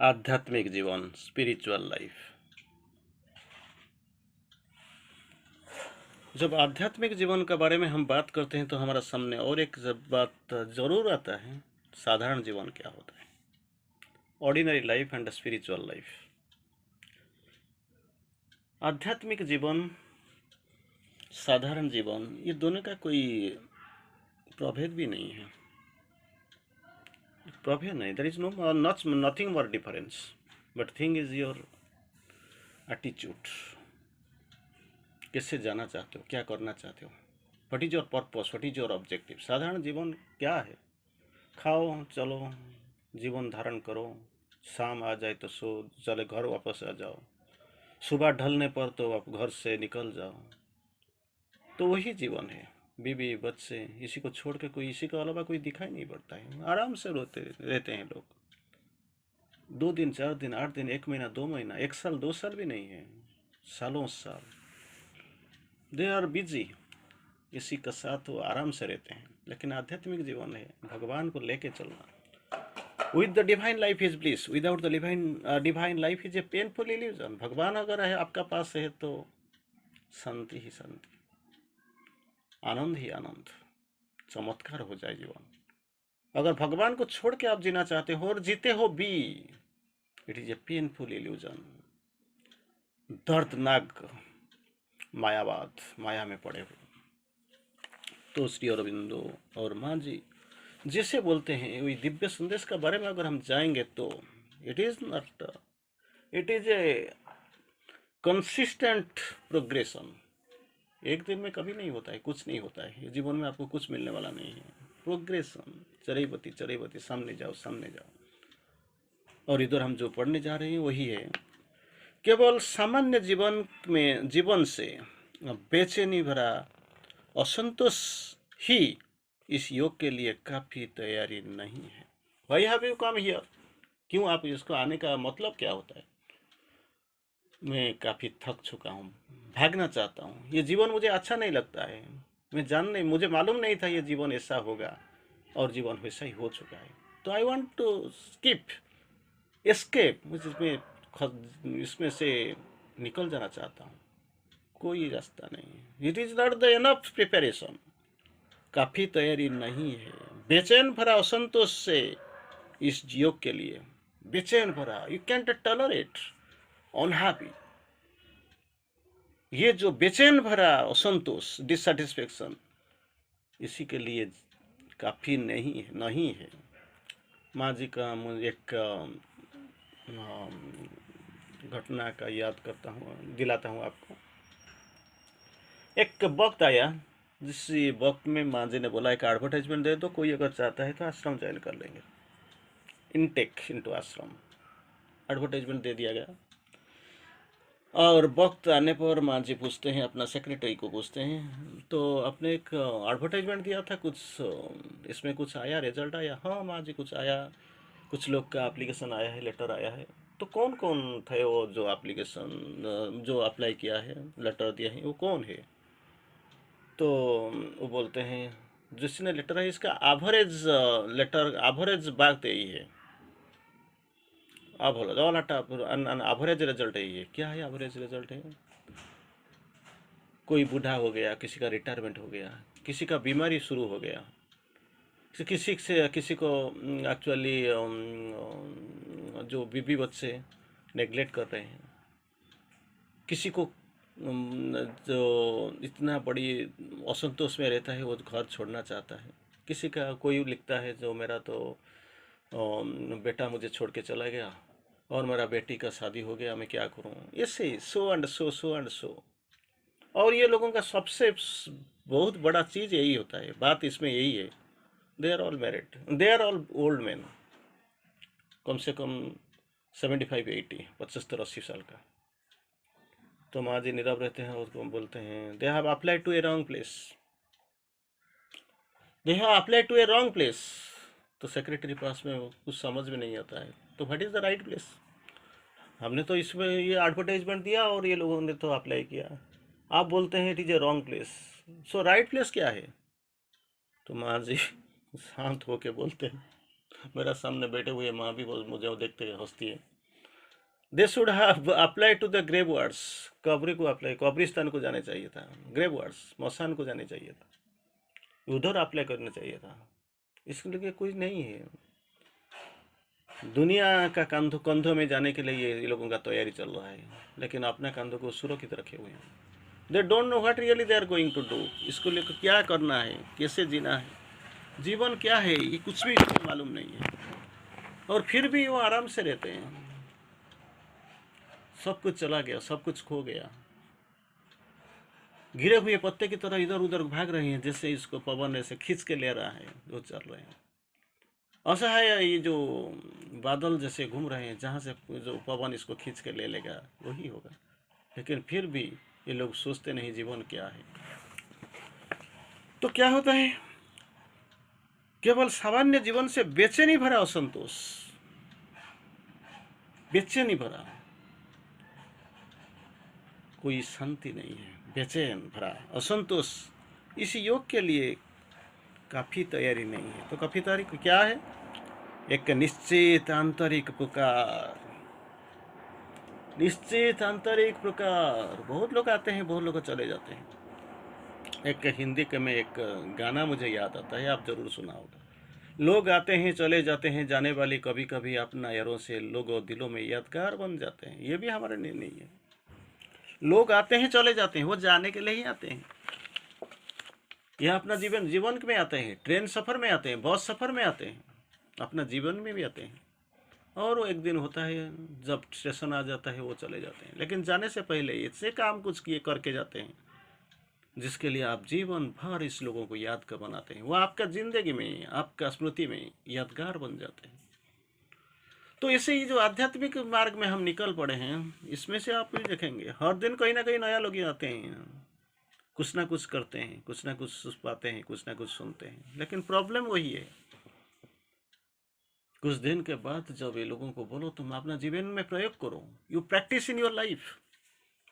आध्यात्मिक जीवन, spiritual life. जब आध्यात्मिक जीवन के बारे में हम बात करते हैं तो हमारा सामने और एक बात जरूर आता है, साधारण जीवन क्या होता है, ordinary life and spiritual life. आध्यात्मिक जीवन, साधारण जीवन, ये दोनों का कोई प्रभेद भी नहीं है। प्रभेद नहीं, there is no nothing more difference, but thing is your attitude. कैसे जाना चाहते हो, क्या करना चाहते हो, what is your purpose, what is your objective. साधारण जीवन क्या है, खाओ चलो, जीवन धारण करो, शाम आ जाए तो सो चले घर वापस आ जाओ, सुबह ढलने पर तो आप घर से निकल जाओ, तो वही जीवन है। बीवी बच्चे, इसी को छोड़ के कोई, इसी के अलावा कोई दिखाई नहीं पड़ता है। आराम से रोते रहते हैं लोग, 2 दिन 4 दिन 8 दिन, 1 महीना 2 महीना, 1 साल 2 साल भी नहीं है, सालों साल दे आर बिजी, इसी के साथ वो आराम से रहते हैं। लेकिन आध्यात्मिक जीवन है भगवान को लेके चलना। With the divine life is bliss, without the divine life is a painful illusion. भगवान अगर है आपका पास है तो शांति ही शांति, आनंद ही आनंद, चमत्कार हो जाए जीवन। अगर भगवान को छोड़ के आप जीना चाहते हो और जीते हो भी, it is a painful illusion, दर्दनाक मायावाद, माया में पड़े हुए। तो श्री अरविंदो और माँ जी जैसे बोलते हैं, वही दिव्य संदेश के बारे में अगर हम जाएंगे तो it is not, it is a consistent progression. एक दिन में कभी नहीं होता है, कुछ नहीं होता है जीवन में, आपको कुछ मिलने वाला नहीं है। प्रोग्रेशन, चरैबती चरैबती, सामने जाओ सामने जाओ। और इधर हम जो पढ़ने जा रहे हैं वही है, केवल सामान्य जीवन में, जीवन से बेचैनी भरा असंतोष ही इस योग के लिए काफ़ी तैयारी नहीं है। भाई हैव यू कम हियर, क्यों आप इसको आने का मतलब क्या होता है। मैं काफ़ी थक चुका हूँ, भागना चाहता हूँ, ये जीवन मुझे अच्छा नहीं लगता है। मुझे मालूम नहीं था ये जीवन ऐसा होगा, और जीवन वैसा ही हो चुका है। तो I want to skip, escape, इसमें से निकल जाना चाहता हूँ। कोई रास्ता नहीं, it is not the enough preparation, काफ़ी तैयारी नहीं है। बेचैन भरा असंतोष से इस योग के लिए, बेचैन भरा, यू कैंट टॉलरेट अनहैप्पी। ये जो बेचैन भरा असंतोष, डिससेटिस्फेक्शन, इसी के लिए काफ़ी नहीं है। माँ जी का मुझे एक घटना का याद करता हूँ, दिलाता हूँ आपको। एक वक्त आया जिस वक्त में माँ जी ने बोला एक एडवर्टाइजमेंट दे दो, कोई अगर चाहता है तो आश्रम ज्वाइन कर लेंगे, इनटेक इनटू आश्रम। एडवर्टाइजमेंट दे दिया गया, और वक्त आने पर माँ जी पूछते हैं, अपना सेक्रेटरी को पूछते हैं, तो आपने एक एडवर्टाइजमेंट दिया था, कुछ इसमें कुछ आया, रिजल्ट आया। हाँ माँ जी, कुछ आया, कुछ लोग का एप्लीकेशन आया है, लेटर आया है। तो कौन कौन थे वो जो एप्लीकेशन, जो अप्लाई किया है, लेटर दिया है, वो कौन है। तो वो बोलते हैं जिसने लेटर है, इसका एवरेज लेटर, एवरेज बात यही है, एवरेज रिजल्ट है। ये क्या है, एवरेज रिजल्ट है। कोई बूढ़ा हो गया, किसी का रिटायरमेंट हो गया, किसी का बीमारी शुरू हो गया, किसी को एक्चुअली जो बीबी बच्चे नेगलेक्ट कर रहे हैं, किसी को जो इतना बड़ी असंतोष में रहता है, वो घर छोड़ना चाहता है। किसी का कोई लिखता है जो मेरा तो बेटा मुझे छोड़ के चला गया, और मेरा बेटी का शादी हो गया, मैं क्या करूं, ऐसे so and so, so and so. और ये लोगों का सबसे बहुत बड़ा चीज़ यही होता है, बात इसमें यही है, they are all married, they are all old man, कम से कम 75 80, 75 80 साल का। तो माँ जी नीरव रहते हैं, उसको बोलते हैं they have applied to a wrong place, they have applied to a wrong place. तो सेक्रेटरी पास में कुछ समझ में नहीं आता है, तो what is the right place. हमने तो इसमें ये एडवर्टाइजमेंट दिया और ये लोगों ने तो अप्लाई किया, आप बोलते हैं it is a wrong place, so right place क्या है। तो माँ जी शांत होके बोलते हैं, मेरा सामने बैठे हुए माँ भी मुझे देखते हंसती है, they should have apply to the grave wards. कब्र को अप्लाई, कब्रिस्तान को जाने चाहिए था। ग्रेव वार्ड्स, स्मशान को जाने चाहिए था, उधर अप्लाई करना चाहिए था। इसके लिए कोई नहीं है। दुनिया का कंधों कंधों में जाने के लिए ये लोगों का तैयारी चल रहा है, लेकिन अपने कंधों को सुरक्षित रखे हुए हैं। They don't know what really they are going to do. इसको लेकर क्या करना है, कैसे जीना है, जीवन क्या है, ये कुछ भी इसको मालूम नहीं है। और फिर भी वो आराम से रहते हैं। सब कुछ चला गया, सब कुछ खो गया, गिरे हुए पत्ते की तरह इधर उधर भाग रहे हैं, जैसे इसको पवन ऐसे खींच के ले रहा है, जो चल रहे हैं। ऐसा है ये जो बादल जैसे घूम रहे हैं, जहाँ से जो पवन इसको खींच के ले लेगा वही होगा। लेकिन फिर भी ये लोग सोचते नहीं जीवन क्या है। तो क्या होता है, केवल सामान्य जीवन से बेचैनी भरा असंतोष, बेचैनी भरा, कोई शांति नहीं है, बेचैन भरा असंतोष। इस योग के लिए काफ़ी तैयारी नहीं है। तो काफ़ी तैयारी क्या है, एक निश्चित आंतरिक पुकार, निश्चित आंतरिक पुकार। बहुत लोग आते हैं, बहुत लोग चले जाते हैं। एक हिंदी के में एक गाना मुझे याद आता है, आप जरूर सुना होगा। लोग आते हैं चले जाते हैं, जाने वाली कभी कभी अपना यारों से लोग और दिलों में यादगार बन जाते हैं। ये भी हमारे लिए नहीं है। लोग आते हैं चले जाते हैं, वो जाने के लिए ही आते हैं। यह अपना जीवन में आते हैं, ट्रेन सफ़र में आते हैं, बस सफ़र में आते हैं, अपना जीवन में भी आते हैं। और वो एक दिन होता है जब स्टेशन आ जाता है वो चले जाते हैं। लेकिन जाने से पहले ऐसे काम कुछ किए करके जाते हैं जिसके लिए आप जीवन भर इस लोगों को याद कर बनाते हैं। वो आपका ज़िंदगी में, आपका स्मृति में यादगार बन जाते हैं। तो ऐसे ही जो आध्यात्मिक मार्ग में हम निकल पड़े हैं, इसमें से आप भी देखेंगे हर दिन कहीं ना कहीं नया लोग आते हैं, कुछ ना कुछ करते हैं, कुछ ना कुछ पाते हैं, कुछ ना कुछ सुनते हैं। लेकिन प्रॉब्लम वही है, कुछ दिन के बाद जब ये लोगों को बोलो तुम अपना जीवन में प्रयोग करो, you practice in your life,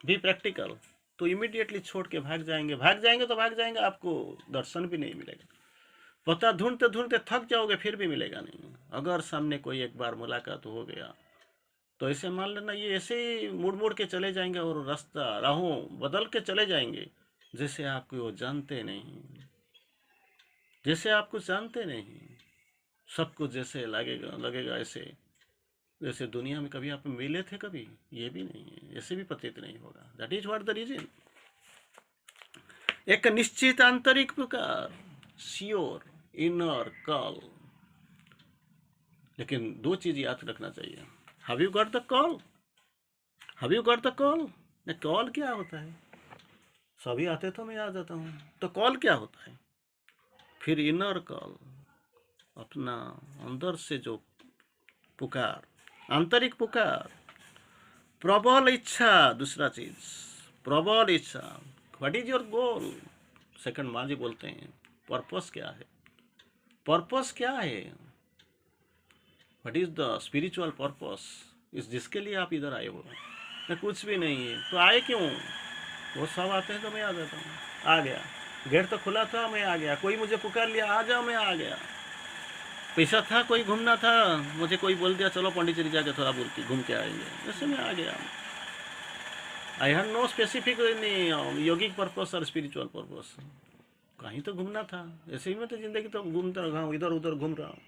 be practical, तो इमीडिएटली छोड़ के भाग जाएंगे। तो भाग जाएंगे, आपको दर्शन भी नहीं मिलेगा। पता ढूंढते ढूंढते थक जाओगे, फिर भी मिलेगा नहीं। अगर सामने कोई एक बार मुलाकात हो गया तो ऐसे मान लेना ये ऐसे ही मुड़ मुड़ के चले जाएंगे और राहों बदल के चले जाएंगे, जैसे आपको वो जानते नहीं, जैसे आपको जानते नहीं। सब कुछ जैसे लगेगा ऐसे जैसे दुनिया में कभी आप मिले थे, कभी ये भी नहीं है, ऐसे भी प्रतीत नहीं होगा। That is what the reason. एक निश्चित आंतरिक प्रकार, श्योर इनर कॉल। लेकिन दो चीज याद रखना चाहिए, have you got the call, have you got the call. Call क्या होता है, सभी आते तो मैं आ जाता हूँ, तो कॉल क्या होता है। फिर इनर कॉल, अपना अंदर से जो पुकार, आंतरिक पुकार, प्रबल इच्छा। दूसरा चीज प्रबल इच्छा। What is your goal. Second माँ जी बोलते हैं पर्पस क्या है, पर्पस क्या है, what is the spiritual purpose, इस जिसके लिए आप इधर आए हो। कुछ भी नहीं है तो आए क्यों, वो सब आते हैं तो मैं आ जाता हूँ, आ गया। गेट तो खुला था, मैं आ गया। कोई मुझे पुकार लिया, आ जाओ, मैं आ गया। पैसा था, कोई घूमना था, मुझे कोई बोल दिया चलो पौंडीचेरी जाके थोड़ा बोल के घूम के आएंगे, जैसे मैं आ गया। I have no specific yogic purpose और स्पिरिचुअल पर्पस, कहीं तो घूमना था। ऐसे ही मैं तो ज़िंदगी तो घूमता रहा हूँ, इधर उधर घूम रहा हूँ।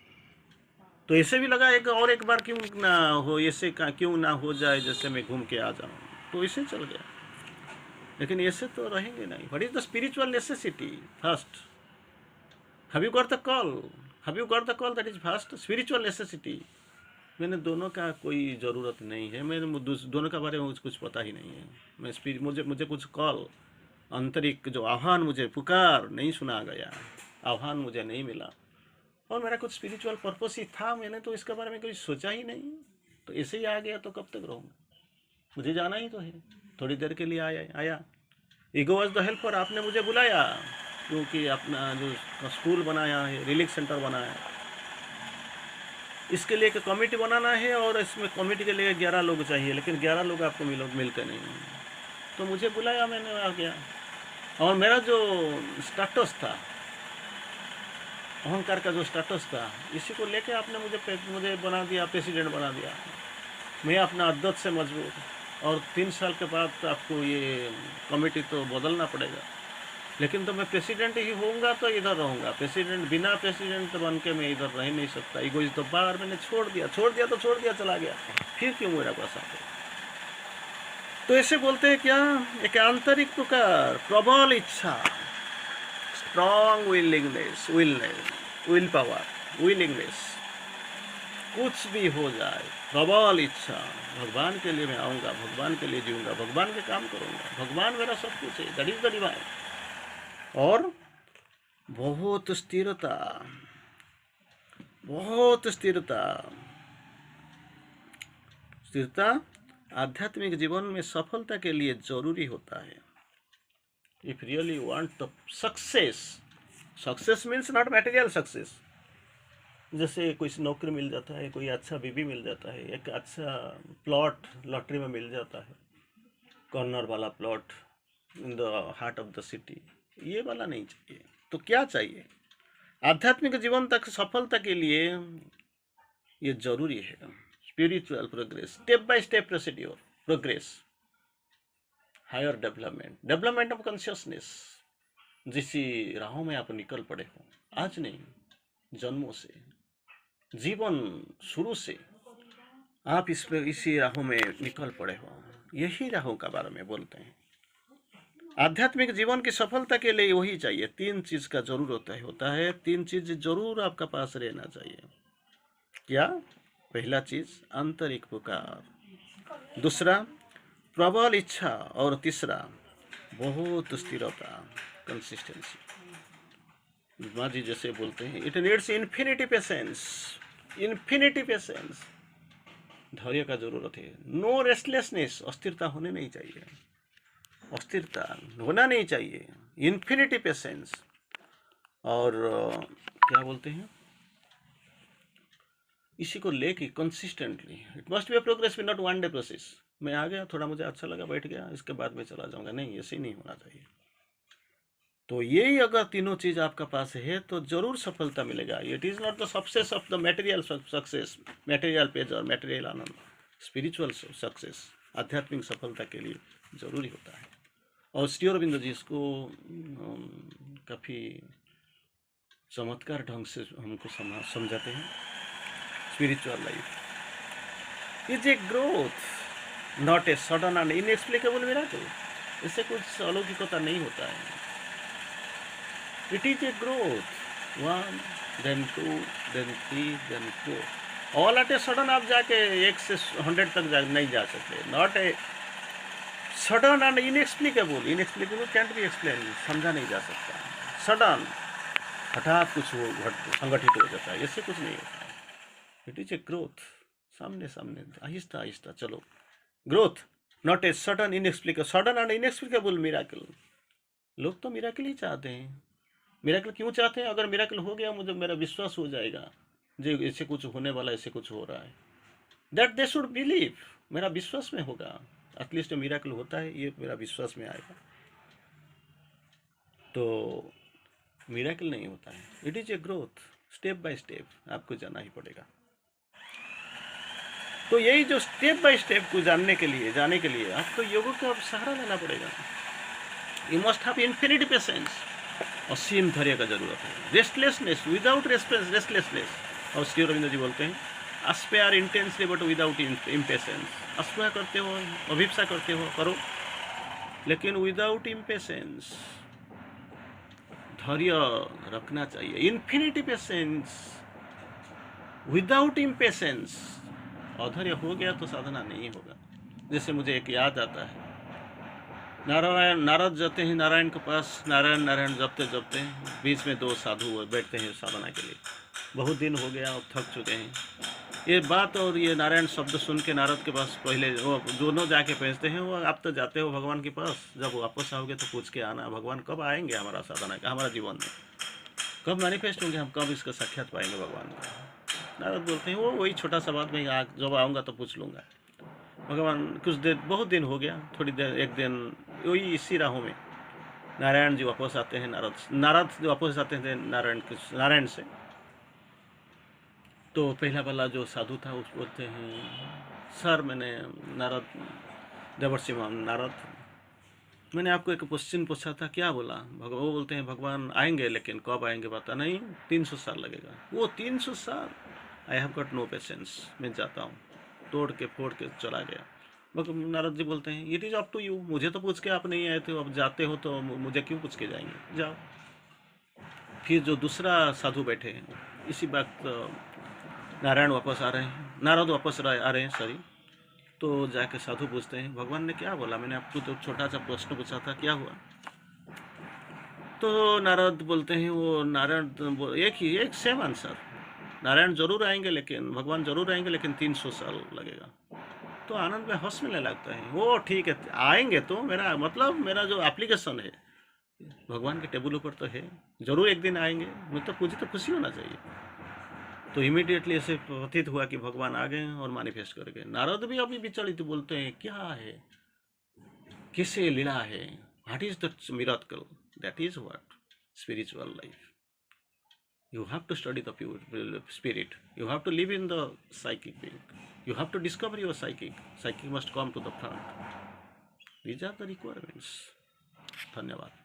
तो ऐसे भी लगा एक बार क्यों ना हो, ऐसे क्यों ना हो जाए जैसे मैं घूम के आ जाऊँ, तो ऐसे चल गया। लेकिन ऐसे तो रहेंगे नहीं। What is the spiritual necessity first, have you got the call, have you got the call, that is first spiritual necessity. मैंने दोनों का कोई ज़रूरत नहीं है, मैंने दोनों के बारे में मुझे कुछ पता ही नहीं है। मुझे कुछ कॉल, आंतरिक जो आह्वान, मुझे पुकार नहीं सुना गया, आह्वान मुझे नहीं मिला, और मेरा कुछ स्पिरिचुअल पर्पस ही था, मैंने तो इसके बारे में कोई सोचा ही नहीं। तो ऐसे ही आ गया, तो कब तक रहूँगा, मुझे जाना ही तो है। थोड़ी देर के लिए आया। ईगो वॉज द हेल्पर, आपने मुझे बुलाया क्योंकि अपना जो स्कूल बनाया है, रिलीफ सेंटर बनाया, इसके लिए एक कमेटी बनाना है, और इसमें कमेटी के लिए 11 लोग चाहिए, लेकिन 11 लोग आपको मिलते नहीं। तो मुझे बुलाया, मैंने आ गया। और मेरा जो स्टेटस था, अहंकार का जो स्टेटस था, इसी को लेके आपने मुझे बना दिया, प्रेसिडेंट बना दिया। मैं अपना आदत से मजबूर, और 3 साल के बाद तो आपको ये कमेटी तो बदलना पड़ेगा, लेकिन तो मैं प्रेसिडेंट ही होऊंगा तो इधर रहूंगा, प्रेसिडेंट बिना प्रेसिडेंट बन के मैं इधर रह नहीं सकता। इगोइस्ट तो बाहर मैंने छोड़ दिया तो छोड़ दिया, चला गया, फिर क्यों मेरा पास आते? तो ऐसे बोलते हैं क्या, एक आंतरिक पुकार, प्रबल इच्छा, strong willingness, will power, willingness, कुछ भी हो जाए, प्रबल इच्छा, भगवान के लिए मैं आऊँगा, भगवान के लिए जीऊँगा, भगवान के काम करूँगा, भगवान मेरा सब कुछ है, दैट इज द डिवाइन। और बहुत स्थिरता, बहुत स्थिरता। स्थिरता आध्यात्मिक जीवन में सफलता के लिए जरूरी होता है। If really want the success, success means not material success, जैसे कोई नौकरी मिल जाता है, कोई अच्छा बीवी मिल जाता है, एक अच्छा प्लॉट लॉटरी में मिल जाता है, कॉर्नर वाला plot in the heart of the city, ये वाला नहीं चाहिए। तो क्या चाहिए? आध्यात्मिक जीवन तक सफलता के लिए ये जरूरी है, spiritual progress, step by step procedure, progress, higher development, development of consciousness. जिसी राहों में आप निकल पड़े हो, आज नहीं, जन्मों से, जीवन शुरू से आप इसी राहों में निकल पड़े हो, यही राहों का बारे में बोलते हैं। आध्यात्मिक जीवन की सफलता के लिए वही चाहिए, 3 चीज का जरूर होता है, 3 चीज जरूर आपका पास रहना चाहिए। क्या? पहला चीज आंतरिक पुकार, दूसरा प्रबल इच्छा, और तीसरा बहुत स्थिरता, कंसिस्टेंसी। माँ जी जैसे बोलते हैं, it needs infinity patience, infinity patience, धैर्य का जरूरत है। नो रेस्टलेसनेस, अस्थिरता होने नहीं चाहिए, अस्थिरता होना नहीं चाहिए, इन्फिनिटी पेशेंस। और क्या बोलते हैं, इसी को लेके consistently, it must be a progress, not one day process. मैं आ गया, थोड़ा मुझे अच्छा लगा, बैठ गया, इसके बाद में चला जाऊंगा, नहीं, ऐसे नहीं होना चाहिए। तो यही अगर तीनों चीज आपका पास है तो जरूर सफलता मिलेगा। It is not the success of the material success, material page और मटेरियल आनंद, स्पिरिचुअल सक्सेस आध्यात्मिक सफलता के लिए जरूरी होता है। और श्री अरविंद जी इसको काफ़ी चमत्कार ढंग से हमको समझाते हैं। Spiritual life is a growth, not a sudden and inexplicable miracle. इससे कुछ अलौकिकता नहीं होता है। It is a growth, 1 then 2 then 3 then 4, all at a sudden आप जाके 1 से 100 तक नहीं जा सकते। Not a sudden and inexplicable, inexplicable cantt B explain, समझा नहीं जा सकता। सडन, हठात कुछ संगठित हो जाता है, इससे कुछ नहीं होता है। इट इज ए ग्रोथ, सामने सामने, आहिस्ता आहिस्ता चलो, growth, not a sudden inexplicable, sudden and inexplicable miracle. लोग तो मिरेकल ही चाहते हैं। मिरेकल क्यों चाहते हैं? अगर मिरेकल हो गया, मुझे मेरा विश्वास हो जाएगा जो ऐसे कुछ होने वाला, ऐसे कुछ हो रहा है, दैट दे शुड बिलीव, मेरा विश्वास में होगा, एटलीस्ट मिरेकल होता है, ये मेरा विश्वास में आएगा। तो मिरेकल नहीं होता है, it is a growth, step by step आपको जाना ही पड़ेगा। तो यही जो स्टेप बाय स्टेप को जाने के लिए आपको योगों का सहारा लेना पड़ेगा। You must have infinity patience, असीम धैर्य का जरूरत है। Restlessness, without restlessness. और श्री अरविंद जी बोलते हैं, aspire intensely but without impatience. Aspire करते हो, अभिप्सा करते हो, करो, लेकिन विदाउट इम्पेशेंस, धैर्य रखना चाहिए। Infinity patience without impatience. अधैर्य हो गया तो साधना नहीं होगा। जैसे मुझे एक याद आता है, नारद जाते हैं नारायण के पास, नारायण नारायण जपते जपते बीच में 2 साधु बैठते हैं साधना के लिए। बहुत दिन हो गया और थक चुके हैं। ये बात और ये नारायण शब्द सुन के नारद के पास पहले वो दोनों जाके पहुँचते हैं। वो आप तो जाते हो भगवान के पास, जब वापस आओगे तो पूछ के आना, भगवान कब आएंगे हमारा साधना का, हमारा जीवन में कब मैनिफेस्ट होंगे, हम कब इसका साक्षात पाएंगे भगवान का। नारद बोलते हैं, वो वही छोटा सा बात, मैं जब आऊँगा तो पूछ लूँगा। भगवान कुछ देर, बहुत दिन हो गया, थोड़ी देर, एक दिन वही इसी राहों में नारायण जी वापस आते हैं, नारद वापस आते हैं नारायण से। तो पहला वाला जो साधु था उस बोलते हैं, सर मैंने नारद देवर्षि नारद, मैंने आपको एक क्वेश्चन पूछा था, क्या बोला? वो बोलते हैं भगवान आएंगे, लेकिन कब आएंगे पता नहीं, 300 साल लगेगा। वो 300 साल, I have got no patience, मैं जाता हूँ, तोड़ के फोड़ के चला गया। नारद जी बोलते हैं it is up to you, मुझे तो पूछ के आप नहीं आए थे, अब जाते हो तो मुझे क्यों पूछ के जाएंगे, जाओ। फिर जो दूसरा साधु बैठे, इसी वक्त नारायण वापस आ रहे हैं, नारद वापस आ रहे हैं, सॉरी। तो जाके साधु पूछते हैं भगवान ने क्या बोला, मैंने आपको तो छोटा सा प्रश्न पूछा था, क्या हुआ? तो नारद बोलते हैं, वो नारायण एक ही, एक सेम आंसर, नारायण जरूर आएंगे, लेकिन भगवान जरूर आएंगे, लेकिन 300 साल लगेगा। तो आनंद में हंस मिलने लगता है, वो ठीक है आएंगे, तो मेरा मतलब मेरा जो एप्लीकेशन है भगवान के टेबल ऊपर तो है, जरूर एक दिन आएंगे, मतलब मुझे तो खुशी होना चाहिए। तो इमीडिएटली ऐसे प्रतीत हुआ कि भगवान आ गए और मैनिफेस्ट कर गए। नारद भी अभी विचलित बोलते हैं क्या है, किसे लीला है, what is that miracle, that is what spiritual life. You have to study the pure spirit, you have to live in the psychic being, you have to discover your psychic must come to the front. These are the requirements. धन्यवाद।